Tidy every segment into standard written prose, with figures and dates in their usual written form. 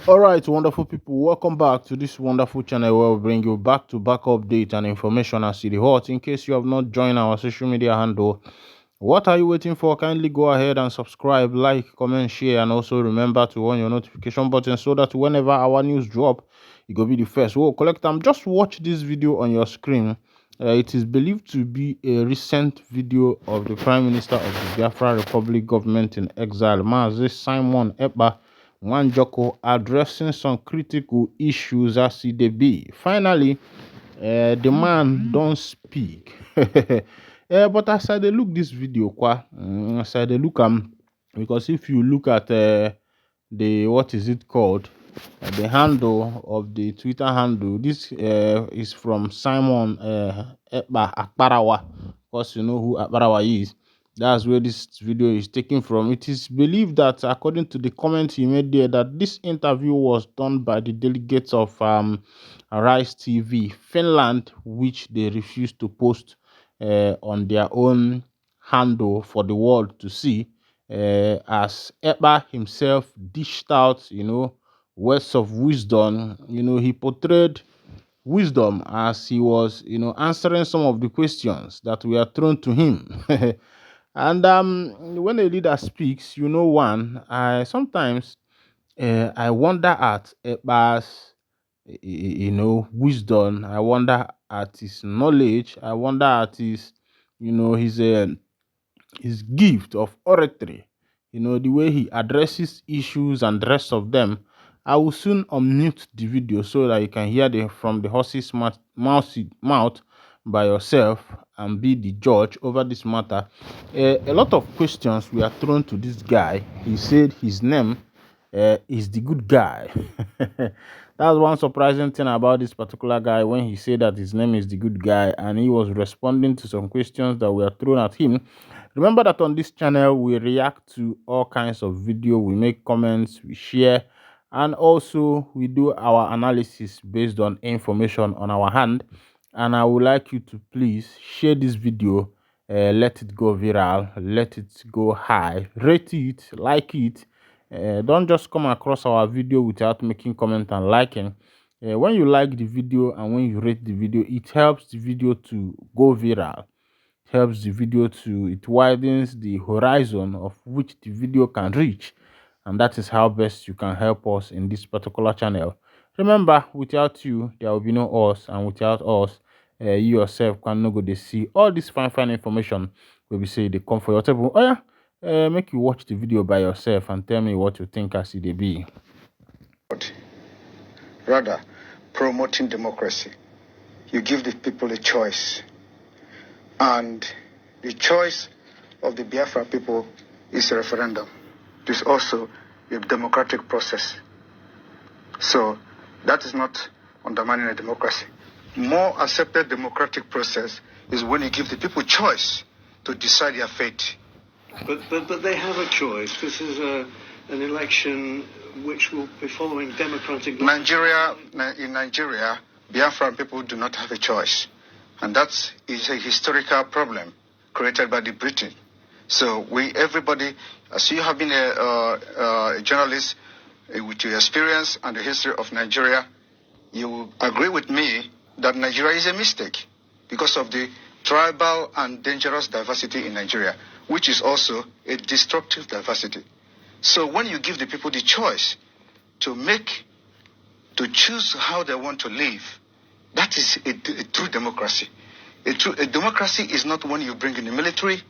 All right, wonderful people, welcome back to this wonderful channel where we bring you back-to-back update and information as it hot. In case you have not joined our social media handle, what are you waiting for? Kindly go ahead and subscribe, like, comment, share, and also remember to on your notification button so that whenever our news drop, you go be the first. Whoa, collect them. Just watch this video on your screen. It is believed to be a recent video of the Prime Minister of the Biafra Republic government in exile, Mazi Simon Ekpa Wanjoko, addressing some critical issues as it dey be. Finally, the man don't speak. But as I dey look this video, as I dey look because if you look at the what is it called, the handle of the Twitter handle, this is from Simon Ekpa Akparawa. Of course, you know who Akparawa is. That's where this video is taken from. It is believed that, according to the comment he made there, that this interview was done by the delegates of Rise TV Finland, which they refused to post on their own handle for the world to see. As Ekpa himself dished out, words of wisdom. He portrayed wisdom as he was, answering some of the questions that were thrown to him. And when a leader speaks, I sometimes I wonder at Ekpa's, wisdom. I wonder at his knowledge. I wonder at his, his gift of oratory, the way he addresses issues and the rest of them. I will soon unmute the video so that you can hear from the horse's mouth by yourself and be the judge over this matter. A lot of questions were thrown to this guy. He said his name is the good guy. That's one surprising thing about this particular guy, when he said that his name is the good guy and he was responding to some questions that were thrown at him. Remember that on this channel we react to all kinds of video, we make comments, we share, and also we do our analysis based on information on our hand. And I would like you to please share this video, let it go viral, let it go high, rate it, like it. Don't just come across our video without making comment and liking. When you like the video and when you rate the video, it helps the video to go viral, helps the video to, it widens the horizon of which the video can reach, and that is how best you can help us in this particular channel. Remember, without you there will be no us, and without us, you yourself can no go to see all this fine information where we say they come for your table. Oh yeah, make you watch the video by yourself and tell me what you think as it be. Rather, promoting democracy. You give the people a choice. And the choice of the Biafra people is a referendum. It is also a democratic process. So that is not undermining a democracy. More accepted democratic process is when you give the people choice to decide their fate. But they have a choice. This is an election which will be following democratic... In Nigeria, Biafran people do not have a choice. And that is a historical problem created by the Britain. So everybody, as you have been a journalist with your experience and the history of Nigeria, you will agree with me that Nigeria is a mistake because of the tribal and dangerous diversity in Nigeria, which is also a destructive diversity. So when you give the people the choice to choose how they want to live, that is a true democracy. A democracy is not when you bring in the military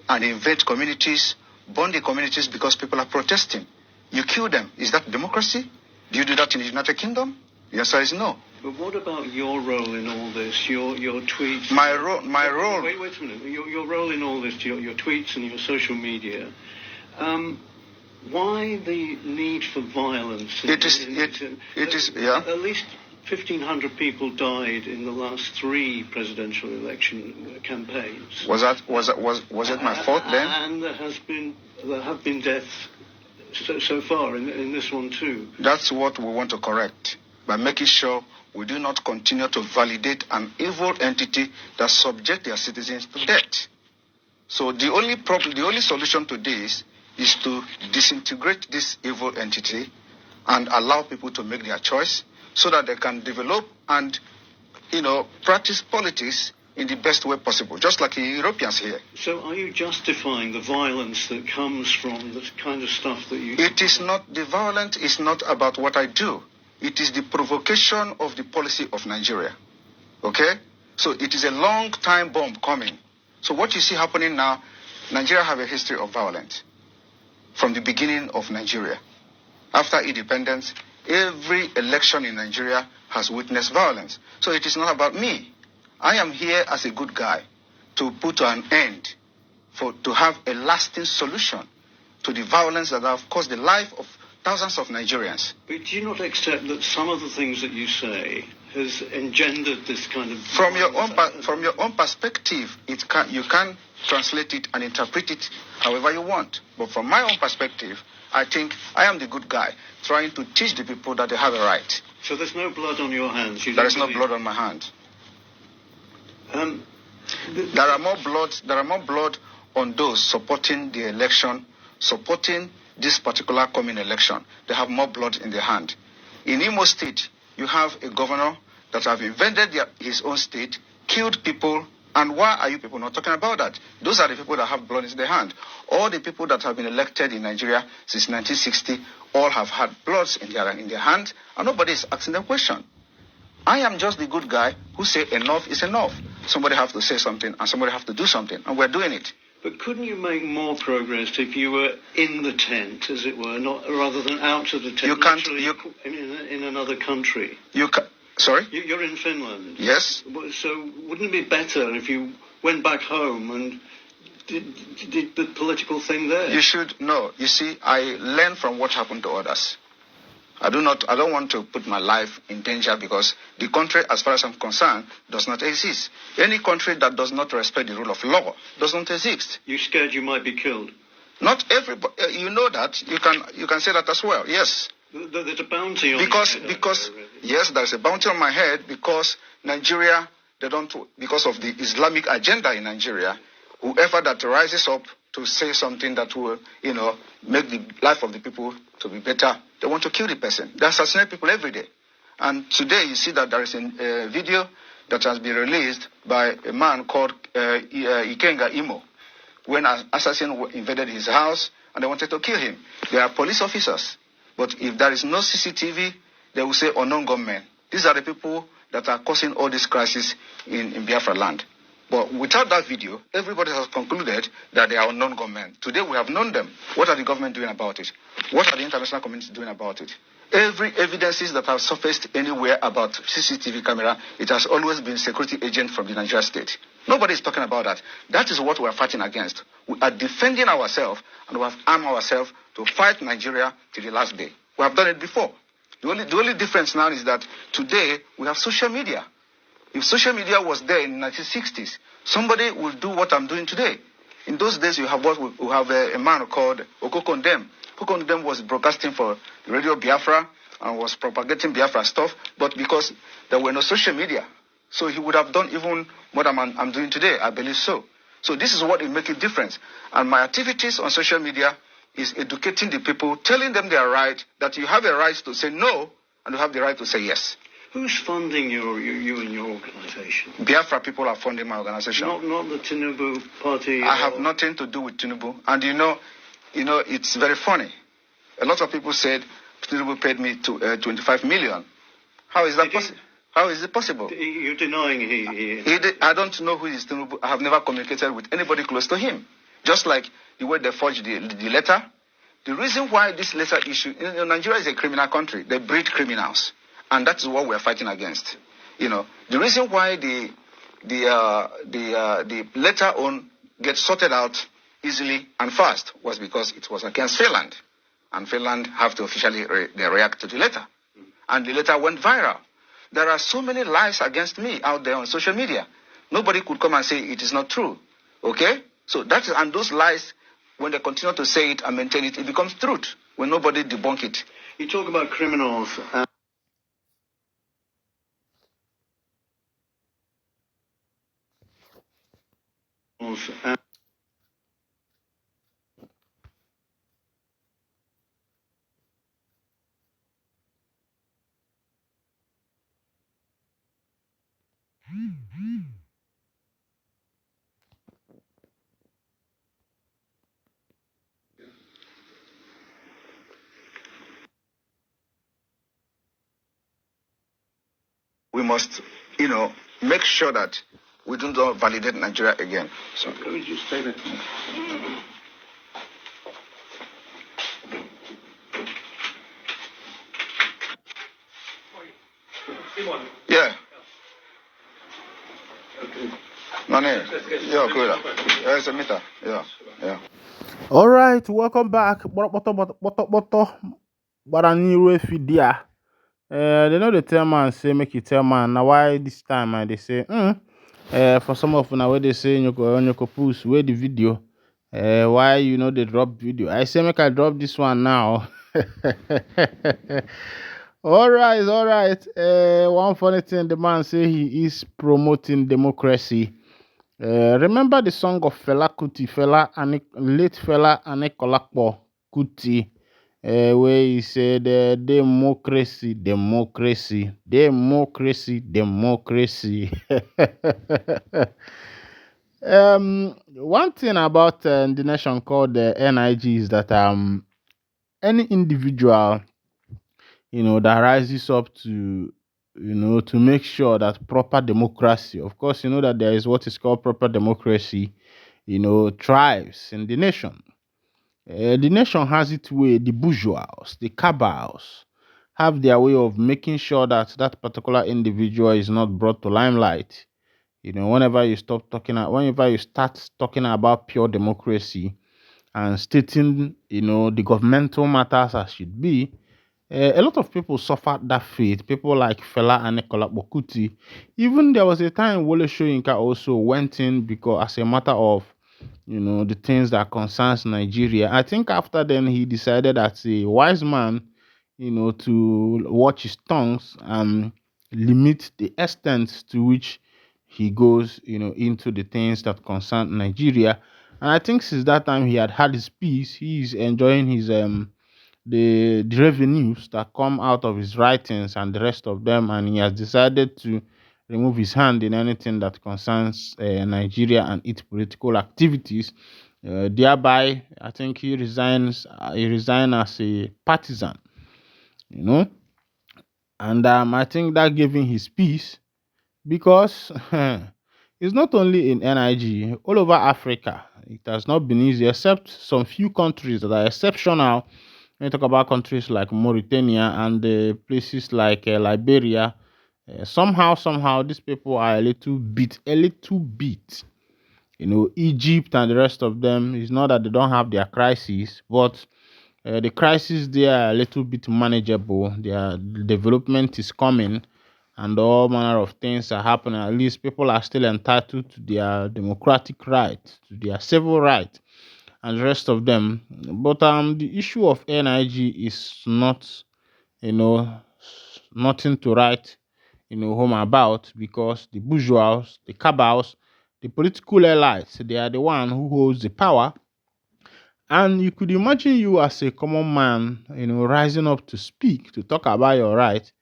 and invade communities, burn the communities because people are protesting. You kill them. Is that democracy? Do you do that in the United Kingdom? The answer is no. But what about your role in all this? Your tweets. My role. Wait a minute. Your role in all this, your tweets and your social media. Why the need for violence? It is. Yeah. At least 1,500 people died in the last 3 presidential election campaigns. Was it my fault then? And there have been deaths so far in this one too. That's what we want to correct by making sure we do not continue to validate an evil entity that subject their citizens to death. So the only solution to this is to disintegrate this evil entity and allow people to make their choice so that they can develop and, practice politics in the best way possible, just like the Europeans here. So are you justifying the violence that comes from the kind of stuff that you... It is not, the violence is not about what I do. It is the provocation of the policy of Nigeria. Okay? So it is a long time bomb coming. So what you see happening now, Nigeria have a history of violence from the beginning of Nigeria. After independence, every election in Nigeria has witnessed violence. So it is not about me. I am here as a good guy to put an end, to have a lasting solution to the violence that have caused the life of thousands of Nigerians. But do you not accept that some of the things that you say has engendered this kind of... From your own perspective, you can translate it and interpret it however you want. But from my own perspective, I think I am the good guy trying to teach the people that they have a right. So there's no blood on your hands? There is no blood on my hand. There are more blood on those supporting the election, supporting this particular coming election. They have more blood in their hand. In Imo State, you have a governor that have invaded his own state, killed people, and why are you people not talking about that? Those are the people that have blood in their hand. All the people that have been elected in Nigeria since 1960 all have had blood in their hand, and nobody is asking them question. I am just the good guy who say enough is enough. Somebody have to say something, and somebody have to do something, and we're doing it. But couldn't you make more progress if you were in the tent, as it were, not rather than out of the tent? You can't. In another country. You can. Sorry. You're in Finland. Yes. So wouldn't it be better if you went back home and did the political thing there? You should know. You see, I learn from what happened to others. I don't want to put my life in danger because the country, as far as I'm concerned, does not exist. Any country that does not respect the rule of law does not exist. You're scared you might be killed? Not everybody. You know that. You can say that as well. Yes. There's a bounty on because yes, there's a bounty on my head because Nigeria, because of the Islamic agenda in Nigeria, whoever that rises up to say something that will, make the life of the people to be better, they want to kill the person. They assassinate people every day. And today you see that there is a video that has been released by a man called Ikenga Imo, when an assassin invaded his house and they wanted to kill him. They are police officers. But if there is no CCTV, they will say unknown gunmen. These are the people that are causing all this crisis in Biafra land. But without that video, everybody has concluded that they are unknown gunmen. Today we have known them. What are the government doing about it? What are the international community doing about it? Every evidences that have surfaced anywhere about CCTV camera, it has always been security agent from the Nigeria state. Nobody is talking about that. That is what we are fighting against. We are defending ourselves and we have armed ourselves to fight Nigeria till the last day. We have done it before. The only difference now is that today we have social media. If social media was there in the 1960s, somebody will do what I'm doing today. In those days, we have a man called Okokondem. Okokondem was broadcasting for Radio Biafra and was propagating Biafra stuff, but because there were no social media, so he would have done even what I'm doing today, I believe so. So this is what will make a difference. And my activities on social media is educating the people, telling them they are right, that you have a right to say no, and you have the right to say yes. Who's funding you and your organization? Biafra people are funding my organization. Not the Tinubu party? I have nothing to do with Tinubu. And it's very funny. A lot of people said Tinubu paid me 25 million. How is that possible? How is it possible? You're denying he I don't know who is Tinubu. I have never communicated with anybody close to him. Just like the way they forged the letter. The reason why this letter issue, Nigeria is a criminal country. They breed criminals. And that is what we are fighting against. The reason why the letter on gets sorted out easily and fast was because it was against Finland. And Finland have to officially react to the letter. And the letter went viral. There are so many lies against me out there on social media. Nobody could come and say it is not true. Okay? So and those lies, when they continue to say it and maintain it, it becomes truth when nobody debunk it. You talk about criminals. we must, make sure that we don't validate Nigeria again. So let me just say that. Yeah. Money. Yeah, good. Yeah, it's a meter. Yeah. All right, welcome back. But I new video. They know the tell man say make you tell man. Now why this time they say for some of now where they say you go post where the video. Why they drop video? I say make I drop this one now. All right. One funny thing the man say he is promoting democracy. Remember the song of Fela Kuti, late Fela Anikolapo Kuti, where he said, democracy, democracy, democracy, democracy. One thing about the nation called the NIG is that any individual, that rises up to, to make sure that proper democracy, of course, that there is what is called proper democracy, thrives in the nation. The nation has its way, the bourgeois, the cabals have their way of making sure that that particular individual is not brought to limelight. Whenever you start talking about pure democracy and stating, the governmental matters as should be, a lot of people suffered that fate. People like Fela and Nicola Bokuti. Even there was a time Wole Soyinka also went in because as a matter of the things that concerns Nigeria. I think after then he decided as a wise man, to watch his tongues and limit the extent to which he goes, into the things that concern Nigeria. And I think since that time he had his peace. He is enjoying his the revenues that come out of his writings and the rest of them, and he has decided to remove his hand in anything that concerns Nigeria and its political activities. Thereby, I think he resigns. He resigned as a partisan, you know, and I think that gave him his peace because it's not only in NIG, all over Africa. It has not been easy, except some few countries that are exceptional. When you talk about countries like Mauritania and places like Liberia, somehow, these people are a little bit. Egypt and the rest of them. It's not that they don't have their crises, but the crises there are a little bit manageable. Their development is coming, and all manner of things are happening. At least people are still entitled to their democratic rights, to their civil rights, and the rest of them. But the issue of NIG is not, you know, nothing to write, home about, because the bourgeois, the cabals, the political elites, they are the one who holds the power. And you could imagine you as a common man, rising up to speak, to talk about your right.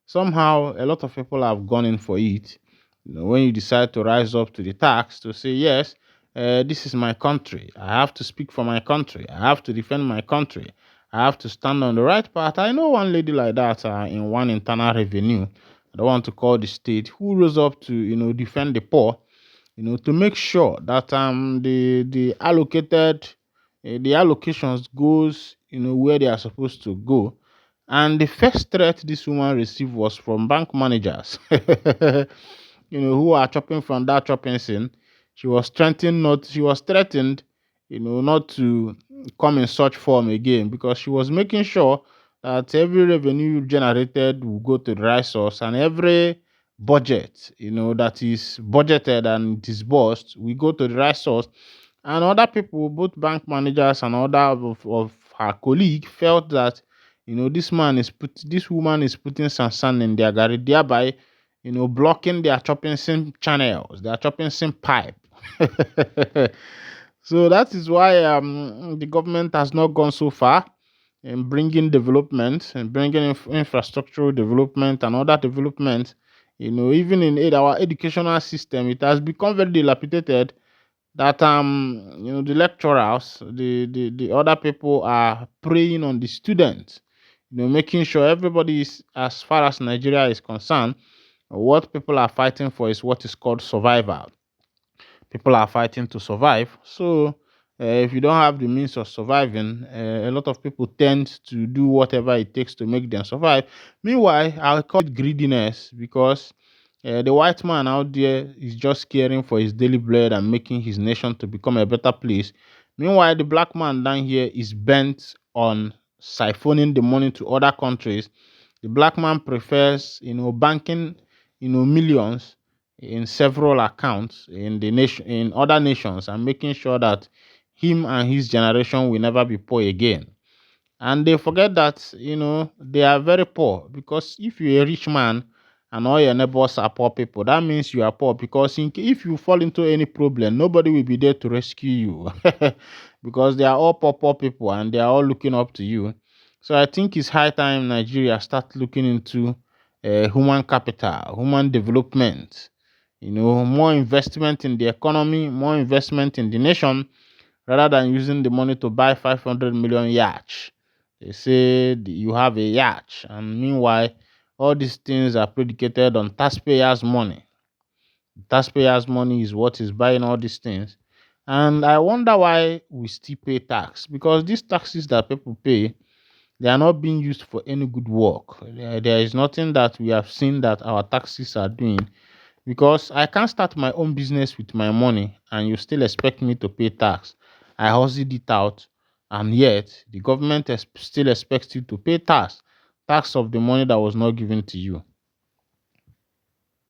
Somehow, a lot of people have gone in for it. When you decide to rise up to the task to say, yes, this is my country. I have to speak for my country. I have to defend my country. I have to stand on the right path. I know one lady like that in one internal revenue. I don't want to call the state, who rose up to, defend the poor, to make sure that the allocations goes, where they are supposed to go. And the first threat this woman received was from bank managers, who are chopping from that chopping scene. She was threatened, not to come in such form again, because she was making sure that every revenue generated will go to the right source, and every budget, that is budgeted and disbursed will go to the right source. And other people, both bank managers and other of her colleague, felt that this woman is putting sand in their garage, thereby blocking their chopping sim channels, their chopping sim pipe. So that is why the government has not gone so far in bringing development and bringing infrastructural development and other development. Even in our educational system, it has become very dilapidated, that the lecturers, the other people are preying on the students, making sure everybody is, as far as Nigeria is concerned, What people are fighting for is what is called survival. People are fighting to survive. So, if you don't have the means of surviving, a lot of people tend to do whatever it takes to make them survive. Meanwhile, I call it greediness because the white man out there is just caring for his daily bread and making his nation to become a better place. Meanwhile, the black man down here is bent on siphoning the money to other countries. The black man prefers, banking, millions in several accounts in the nation, in other nations, and making sure that him and his generation will never be poor again. And they forget that they are very poor, because if you're a rich man and all your neighbors are poor people, that means you are poor, because if you fall into any problem, nobody will be there to rescue you because they are all poor people and they are all looking up to you. So I think it's high time Nigeria start looking into human capital, human development, more investment in the economy, more investment in the nation, rather than using the money to buy 500 million yacht. They say you have a yacht, and meanwhile, all these things are predicated on taxpayers' money. Taxpayers' money is what is buying all these things. And I wonder why we still pay tax, because these taxes that people pay, they are not being used for any good work. There is nothing that we have seen that our taxes are doing, because I can't start my own business with my money and you still expect me to pay tax. I hustled it out, and yet the government still expects you to pay tax of the money that was not given to you.